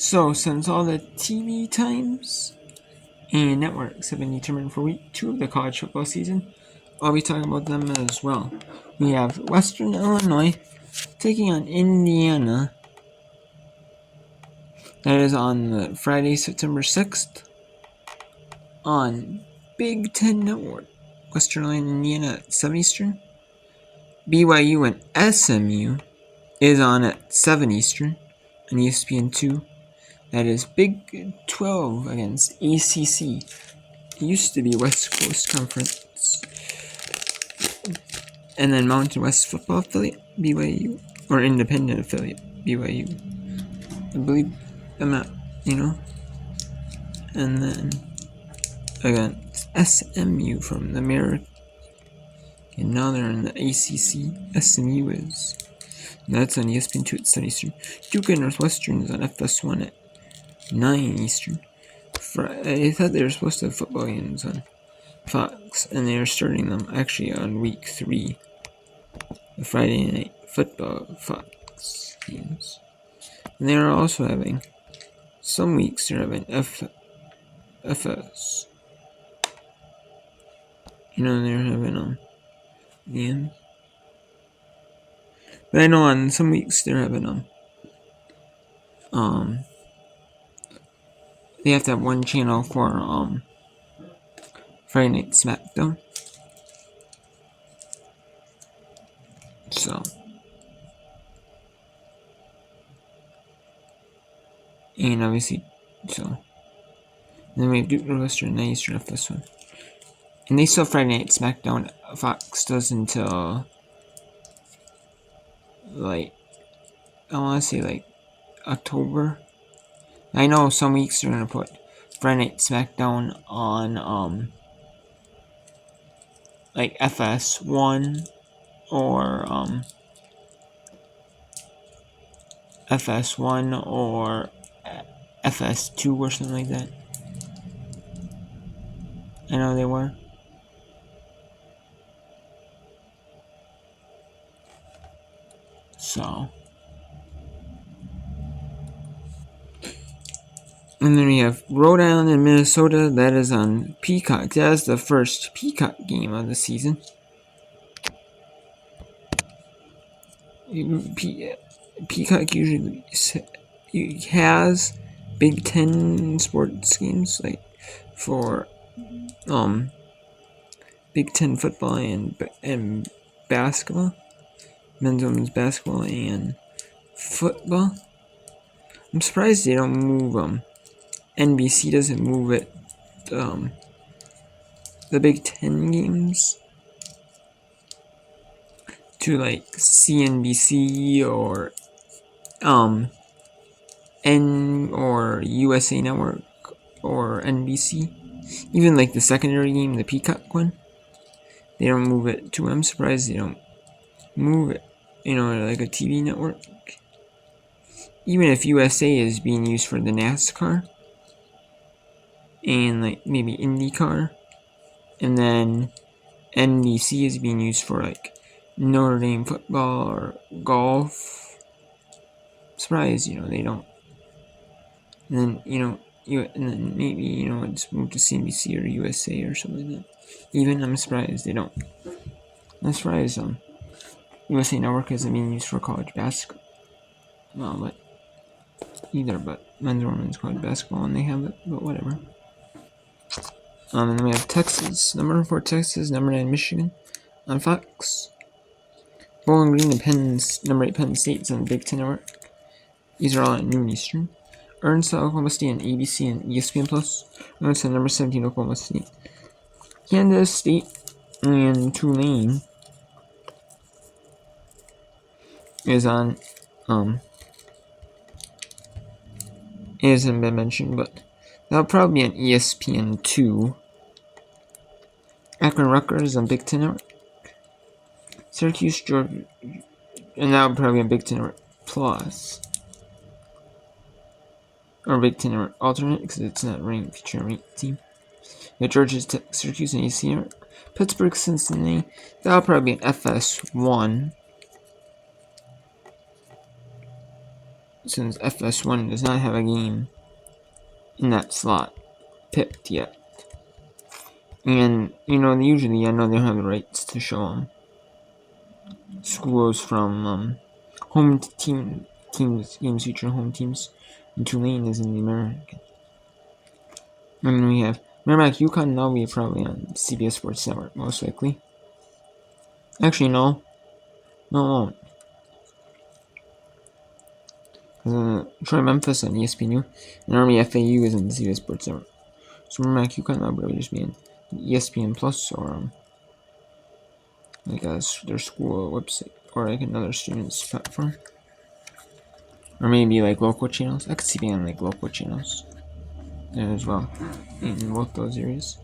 So, since all the TV times and networks have been determined for week 2 of the college football season, I'll be talking about them as well. We have Western Illinois taking on Indiana. That is on Friday, September 6th on Big Ten Network. Western Illinois and Indiana at 7 Eastern. BYU and SMU is on at 7 Eastern on ESPN2. That is Big 12 against ACC. It used to be West Coast Conference. And then Mountain West Football Affiliate, BYU. Or Independent Affiliate, BYU. I believe I'm not, And then against SMU from the American. And now they're in the ACC. SMU is. And that's on ESPN2 at 7 Eastern. Duke and Northwestern is on FS1 at 9 Eastern. I thought they were supposed to have football games on Fox, and they are starting them actually on week 3. The Friday night football Fox games. And they are also having, some weeks they're having FS. They're having games. But I know on some weeks they're having they have to have one channel for Friday Night SmackDown. So, and obviously, and then we have Duke Northwestern and Eastern FS1. And they still have Friday Night SmackDown. Fox does until I want to say October. I know some weeks they're gonna put Friday Night SmackDown on FS1 or FS1 or FS2 or something like that. I know they were. So. And then we have Rhode Island and Minnesota. That is on Peacock. That is the first Peacock game of the season. Peacock usually has Big Ten sports games for Big Ten football and basketball, men's and women's basketball and football. I'm surprised they don't move NBC doesn't move it the Big Ten games to CNBC or or USA Network or NBC. Even the secondary game, the Peacock one, they don't move it to. I'm surprised they don't move it, like a TV network. Even if USA is being used for the NASCAR and maybe IndyCar, and then NBC is being used for Notre Dame football or golf. I'm surprised, they don't. And then, and then maybe, it's moved to CNBC or USA or something like that. Even I'm surprised they don't. I'm surprised USA Network isn't being used for college basketball. Well, but men's or women's college basketball, and they have it, but whatever. And then we have Texas, number 4 Texas, number 9 Michigan on Fox. Bowling Green and number 8 Penn State is on Big Ten Network. These are all at noon Eastern. Arkansas, Oklahoma State on ABC and ESPN Plus. Arkansas, number 17 Oklahoma State. Kansas State and Tulane is on it hasn't been mentioned, but that'll probably be on ESPN2. Akron Rutgers on Big Ten Network. Syracuse, Georgia, and that'll probably be on Big Ten Network Plus. Or Big Ten Network Alternate, because it's not featuring a ranked team. Georgia, Syracuse, and ACC. Pittsburgh, Cincinnati. That'll probably be an FS1. since FS1 does not have a game in that slot picked yet. And, usually I know they don't have the rights to show schools from home teams, games featuring home teams, and Tulane is in the American. And then we have Merrimack UConn, that'll be probably on CBS Sports Network, most likely. Actually, no, it won't. Troy Memphis on ESPNU, and Army FAU is in the CBS Sports Network. So Merrimack UConn, that'll probably just be in ESPN Plus or like their school website or like another student's platform. Or maybe like local channels. I could see being on like local channels there as well in both those areas.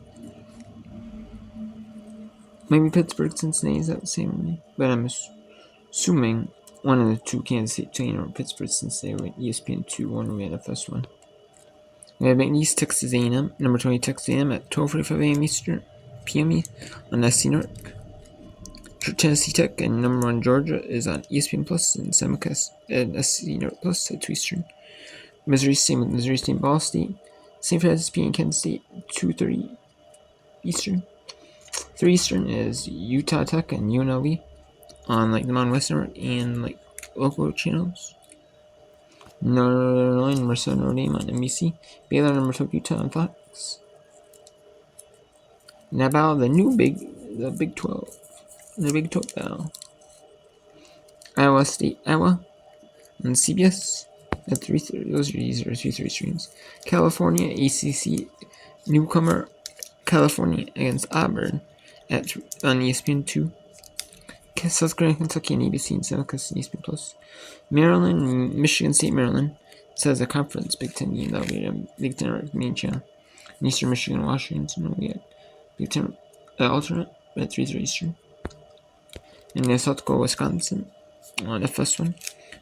Maybe Pittsburgh, Cincinnati is that the same, but I'm assuming one of the two Kansas State, Tulane, or Pittsburgh, Cincinnati with ESPN2, one with FS1. We have East Texas A&M, number 20 Texas A&M at 12:45 a.m. Eastern PM on SC Network. Tennessee Tech and number 1 Georgia is on ESPN Plus and simulcast at SC Network Plus at 2 Eastern. Missouri State with Missouri State, Ball State. St. Francis P and Kansas State, 2:30 Eastern. 3 Eastern is Utah Tech and UNLV on like the Mountain West Network and like local channels. Northern Illinois, number 7 Notre Dame on NBC. Baylor, number 12 Utah on Fox. Now about the Big 12. The Big 12 battle. Iowa State, Iowa on CBS at 3:30. Those are easier 3:30 streams. California ACC newcomer California against Auburn on ESPN2. South Carolina, Kentucky, and ABC and simulcast and ESPN Plus. Maryland, Michigan State, Maryland. It says a conference Big Ten game. That'll be a Big Ten main channel. And Eastern Michigan, Washington. So we had Big Ten alternate at 3:30 Eastern. And South Dakota, Wisconsin on FS1.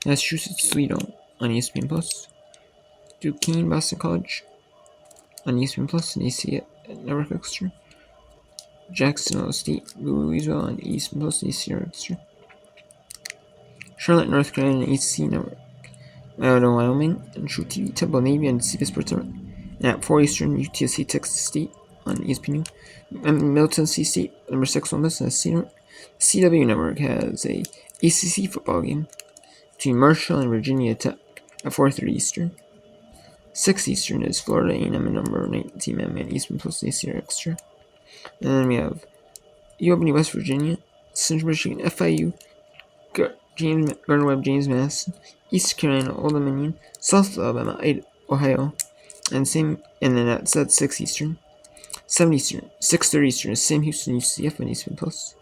Massachusetts, Toledo on ESPN Plus. Duquesne, Boston College on ESPN Plus and AC at Network Extra. Jacksonville State, Louisville on ESPN Plus and AC Extra. Charlotte, North Carolina, ACC Network. Idaho, Wyoming, and True TV, Temple Navy, and CBS Sports Network. And at 4 Eastern, UTSA, Texas State on ESPN. And Middle Tennessee State, number 6 Ole Miss, and SC Network. CW Network has a ACC football game between Marshall and Virginia Tech at 4:30 Eastern. 6 Eastern is Florida A&M and number 19 and ESPN Plus and AC Extra. And then we have UAlbany, West Virginia, Central Michigan, FIU, Gardner-Webb, James Madison, East Carolina, Old Dominion, South Alabama, Ohio, and then that's 6 Eastern. 7 Eastern, 6:30 Eastern is Sam Houston, UCF, and ESPN Plus.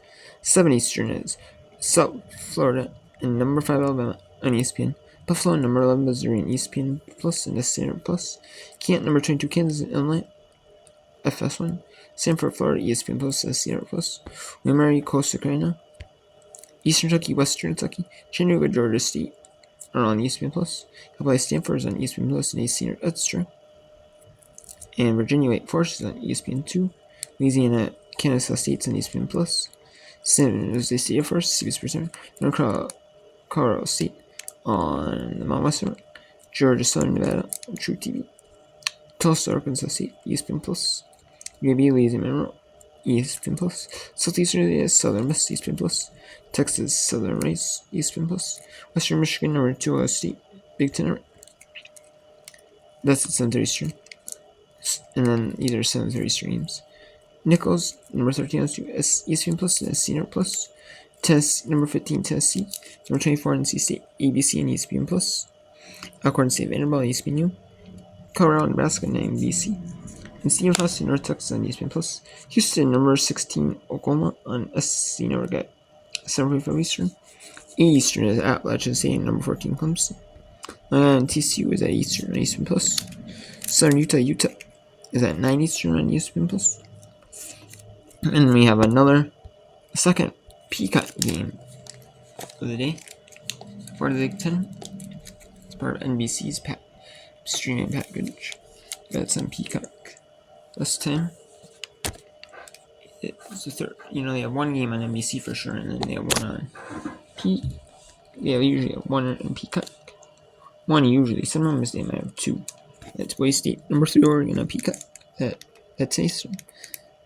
7 Eastern is South Florida and number 5 Alabama on ESPN. Buffalo, number 11 Missouri, and ESPN Plus and SC Plus. Canton, number 22 Kansas, Illinois, FS1. Sanford, Florida, ESPN Plus, SC Plus. Wilmary, Coastal Carolina. Eastern Kentucky, Western Kentucky, Chattanooga, Georgia State are on ESPN Plus. Apply Stanford is on ESPN Plus and AC Extra. And Virginia, Wake Forest is on ESPN2. Louisiana, Kansas State's on ESPN Plus. San Jose State Air Force, CBS Sports Network. North Colorado State on the Mountain West Network. Georgia, Southern Nevada on True TV. Tulsa, Arkansas State, ESPN Plus. UAB, Louisiana Monroe, ESPN Plus. Southeastern Louisiana, Southern Miss, ESPN Plus. Texas, Southern Rice, ESPN Plus. Western Michigan, number 2 Ohio State, Big Ten. That's at 7:30 Eastern. And then either 7:30 streams. Nichols, number 13 ESPN Plus and SC Plus. Tennessee, number 15 Tennessee. Number 24 NC State, ABC and ESPN Plus. Alcorn State, Vanderbilt, ESPNU. Colorado, Nebraska, and NBC. And Stephen Austin, North Texas on ESPN Plus. Houston, number 16 Oklahoma on SC Network at 7:45 Eastern. 8 Eastern is Appalachian State, number 14 Clemson. And TCU is at Eastern on ESPN Plus. Southern Utah is at 9 Eastern on ESPN Plus. And we have a second Peacock game of the day for the Big Ten. It's part of NBC's streaming package. That's on Peacock. This time, it's the third. They have one game on NBC for sure, and then they have one on They usually have one on Peacock. one usually. Sometimes they might have two. That's Boise State. Number 3, Oregon on Peacock. That's Eastern.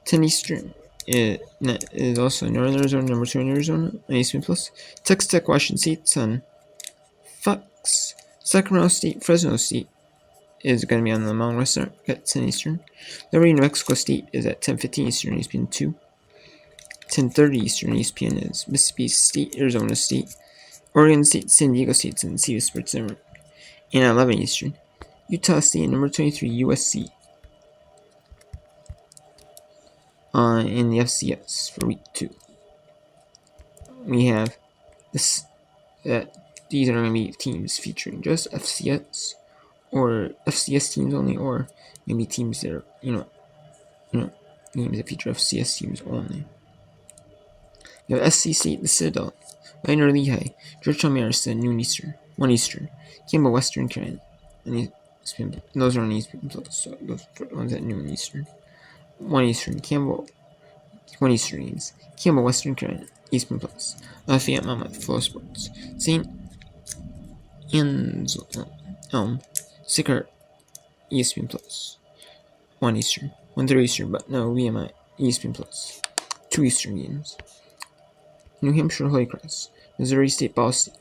10 Eastern is also Northern Arizona. Number 2 in Arizona on ESPN Plus. Texas Tech, Washington State on Fox. Sacramento State, Fresno State is going to be on the Mountain West at 10 Eastern. Liberty, New Mexico State is at 10:15 Eastern, ESPN 2. 10:30 Eastern, ESPN is Mississippi State, Arizona State, Oregon State, San Diego State, and CBS Sports Network. And at 11 Eastern, Utah State, number 23, USC in the FCS for week 2. We have this. These are going to be teams featuring just FCS or FCS teams only, or maybe teams that are teams that feature FCS teams only. You have SC State, the Citadel, Minor Lehigh, Georgetown Marist, noon Eastern, 1 Eastern, Campbell Western Carolina, and those are on ESPN Plus, so those ones at noon Eastern. 1 Eastern, Campbell, 1 Eastern games, Campbell Western Carolina, ESPN Plus, Lafayette Monmouth, Flow Sports, St. Elm, Sycamore, ESPN Plus, 1 Eastern, 1:30 Eastern, but no VMI, ESPN Plus, 2 Eastern games. New Hampshire Holy Cross, Missouri State, Ball State,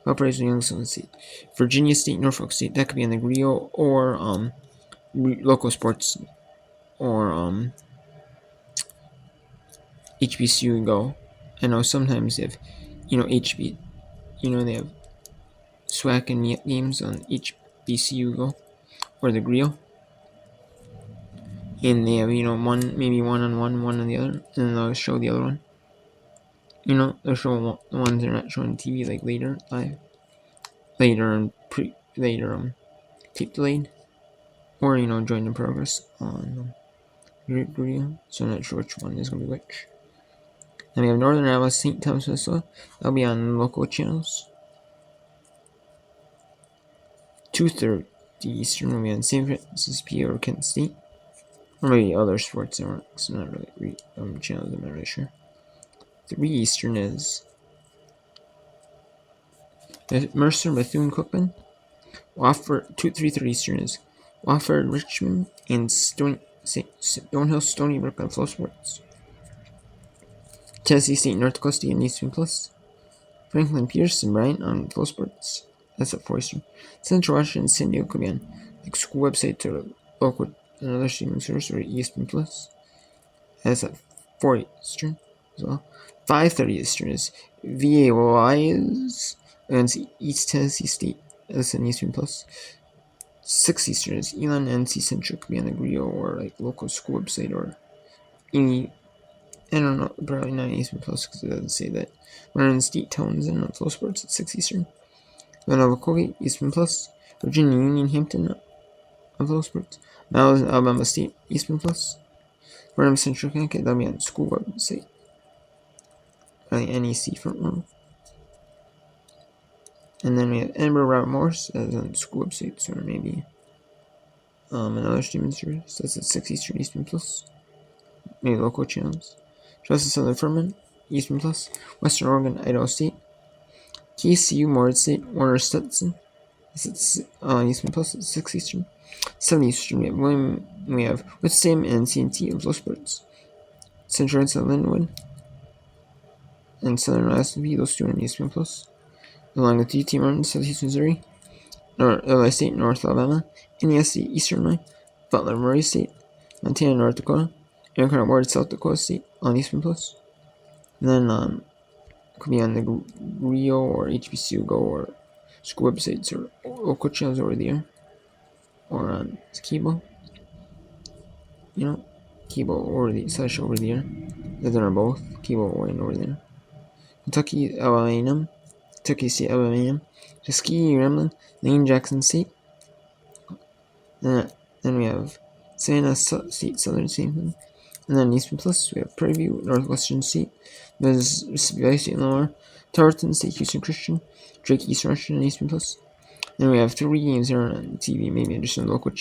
Valparaiso Youngstown State, Virginia State, Norfolk State. That could be on the Grio or local sports or HBCU Go. I know sometimes they have, HB, they have SWAC and MEAC games on HBCU Go or the Grio. And they have, maybe one on the other, and then they'll show the other one. They'll show the ones they're not showing on TV like later, live, later tape delayed, or join the progress on Grio. So I'm not sure which one is gonna be which. Then we have Northern Iowa, St. Thomas, Minnesota. That'll be on local channels. 2:30 Eastern will be on St. Francis P. or Kent State, or maybe other sports networks. I'm not really channels. I'm not really sure. 3 Eastern is Mercer, Bethune Cookman. Wofford, 3:30 Eastern is Wofford, Richmond, and Stonehill, Stony Brook on Flow Sports. Tennessee State, North Dakota State on ESPN Plus. Franklin Pierce and Bryant on Flow Sports. That's at 4 Eastern. Central Washington, San Diego could be on school website or local another streaming source or ESPN Plus. That's at 4 Eastern as well. 5:30 Eastern is VA Wise against East Tennessee State. That's an ESPN Plus. 6 Eastern is Elon NC Central, could be on the Grio or local school website or any. I don't know, probably not ESPN Plus because it doesn't say that. Maryland State Townsend on Flow Sports at 6 Eastern. Villanova Colgate, ESPN Plus. Virginia Union Hampton on Flow Sports. Miles Alabama State, ESPN Plus. Vernon Central Connecticut, that'll be on school website. NEC front row. And then we have Edinburgh Robert Morris as on school websites or maybe another streaming service. That's at 6 Eastern, ESPN Plus. Maybe local channels. Justice Southern Furman, ESPN Plus. Western Oregon, Idaho State. KCU, Moritz State, Warner Stetson. This is ESPN Plus at 6 Eastern. 7 Eastern, we have Witsam and CNT of Flow Sports. Central and Linwood. And Southern ISP, those two are on ESPN Plus. Along with UT Martin, Southeast Missouri. Illinois State, North Alabama. NESC, Eastern Illinois. Butler, Murray State. Montana, North Dakota. Anaconda Ward, South Dakota State on ESPN Plus. And then could be on the Grio or HBCU Go or school websites or local channels over there. Or on Kibo. Kibo or the slash over there. Those are both. Kibo or over there. Kentucky, Alabama. Kentucky State, Alabama. Tuskegee, Grambling. Lane, Jackson State. Then we have Savannah State, Southern State. And then ESPN Plus, we have Prairie View, Northwestern State, Mississippi Valley State, Illinois, Tarleton State, Houston Christian, Drake, East Russian, and ESPN Plus. Then we have 3 games here on TV, maybe just on local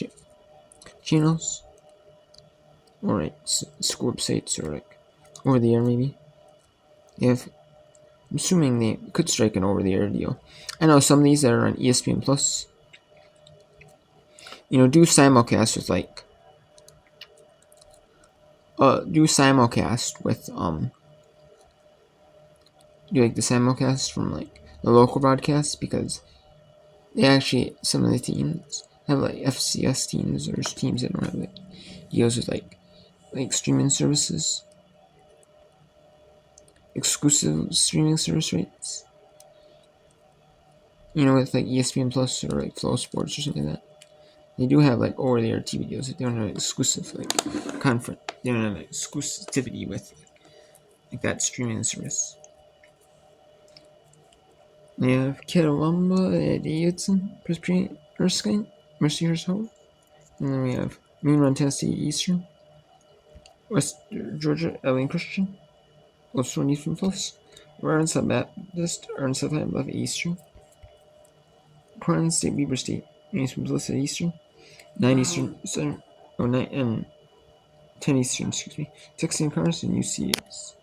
channels, or school websites, or over the air maybe. You have I'm assuming they could strike an over-the-air deal. I know some of these that are on ESPN Plus, do simulcast with do the simulcast from the local broadcasts, because they actually, some of the teams have FCS teams or teams that don't have deals with streaming services, exclusive streaming service rates. With ESPN Plus or Flow Sports or something like that. They do have over-the-air TV deals. They don't have exclusive conference. They don't have exclusivity with that streaming service. They have Kitalumba, Davidson, Presbyterian, Erskine, Mercy Home. And then we have Moon Run, Tennessee Eastern, West Georgia, Ellen Christian, Wilson Eastern Plus, Arkansas Baptist, Arkansas High Bluff Eastern, Corn State, Weber State, Eastern Plus at Eastern, 9 Eastern, 7, 9, and 10 Eastern, Texas and Carson, UCS.